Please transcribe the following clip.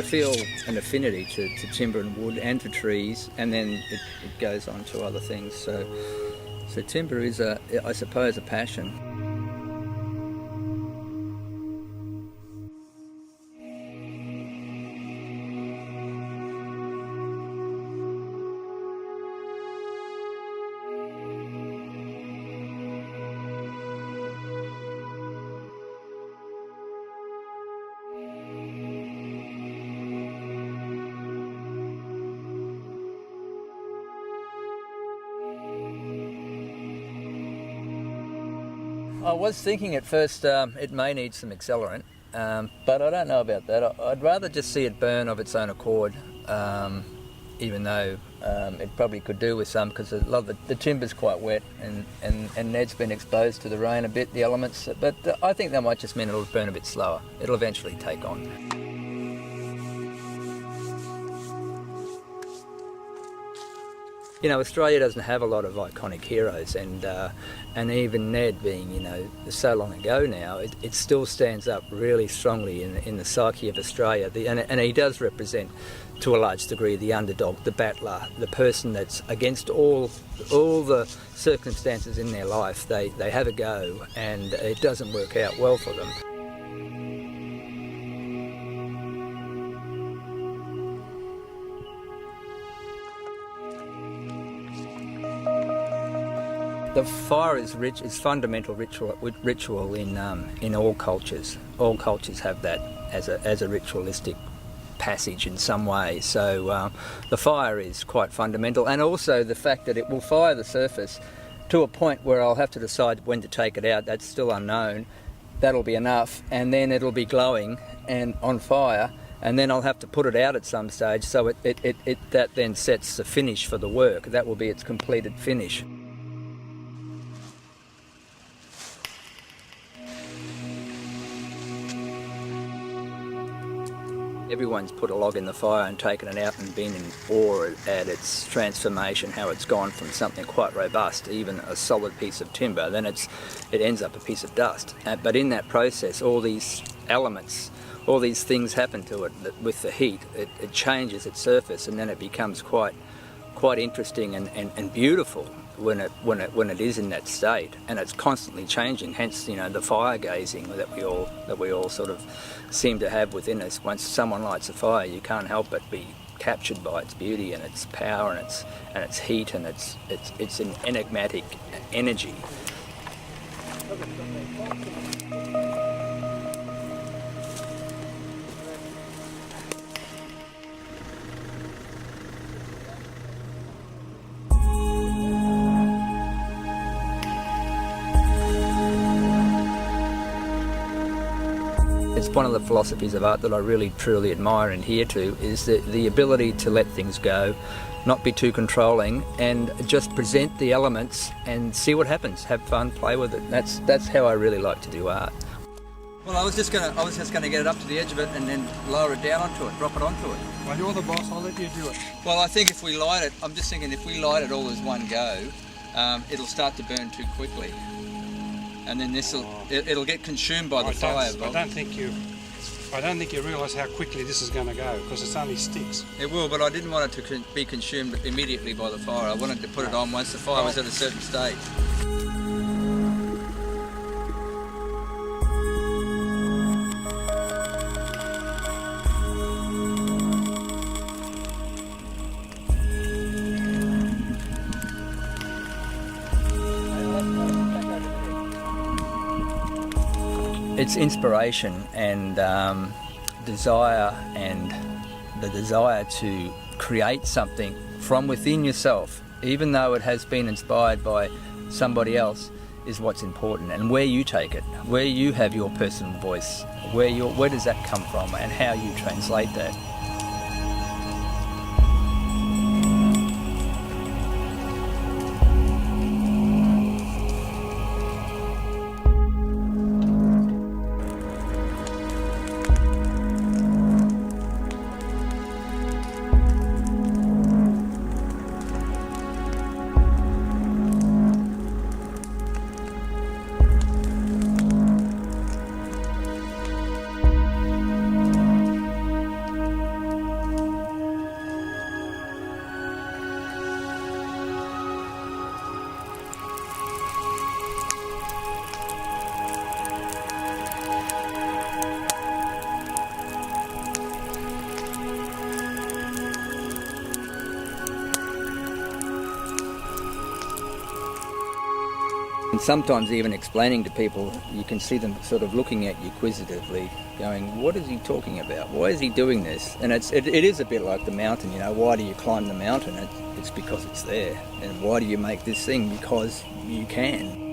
I feel an affinity to timber and wood and to trees, and then it goes on to other things. So timber is, I suppose, a passion. I was thinking at first it may need some accelerant, but I don't know about that. I'd rather just see it burn of its own accord, even though it probably could do with some, because a lot of the timber's quite wet, and Ned's been exposed to the rain a bit, the elements, but I think that might just mean it'll burn a bit slower. It'll eventually take on. You know, Australia doesn't have a lot of iconic heroes, and even Ned being, you know, so long ago now, it still stands up really strongly in the psyche of Australia. And he does represent, to a large degree, the underdog, the battler, the person that's against all the circumstances in their life. They have a go, and it doesn't work out well for them. The fire is rich. It's fundamental ritual in all cultures. All cultures have that as a ritualistic passage in some way. So the fire is quite fundamental, and also the fact that it will fire the surface to a point where I'll have to decide when to take it out. That's still unknown. That'll be enough, and then it'll be glowing and on fire, and then I'll have to put it out at some stage. So that then sets the finish for the work. That will be its completed finish. Everyone's put a log in the fire and taken it out and been in awe at its transformation, how it's gone from something quite robust, even a solid piece of timber, then it ends up a piece of dust. But in that process, all these elements, all these things happen to it with the heat. It changes its surface, and then it becomes quite interesting and beautiful when it is in that state, and it's constantly changing. Hence, you know, the fire gazing that we all sort of seem to have within us. Once someone lights a fire, you can't help but be captured by its beauty and its power and its heat and it's an enigmatic energy. It's one of the philosophies of art that I really truly admire and adhere to, is the ability to let things go, not be too controlling, and just present the elements and see what happens. Have fun, play with it. That's how I really like to do art. Well, I was just gonna get it up to the edge of it and then lower it down onto it, drop it onto it. Well, you're the boss. I'll let you do it. Well, I think if we light it, I'm just thinking if we light it all as one go, it'll start to burn too quickly. And then it'll get consumed by the fire. I don't think you realise how quickly this is going to go, because it's only sticks. It will, but I didn't want it to be consumed immediately by the fire. I wanted to put it on once the fire was at a certain state. It's inspiration and desire, and the desire to create something from within yourself, even though it has been inspired by somebody else, is what's important. And where you take it, where you have your personal voice, where does that come from, and how you translate that. And sometimes even explaining to people, you can see them sort of looking at you inquisitively, going, what is he talking about? Why is he doing this? And it is a bit like the mountain, you know, why do you climb the mountain? It's because it's there. And why do you make this thing? Because you can.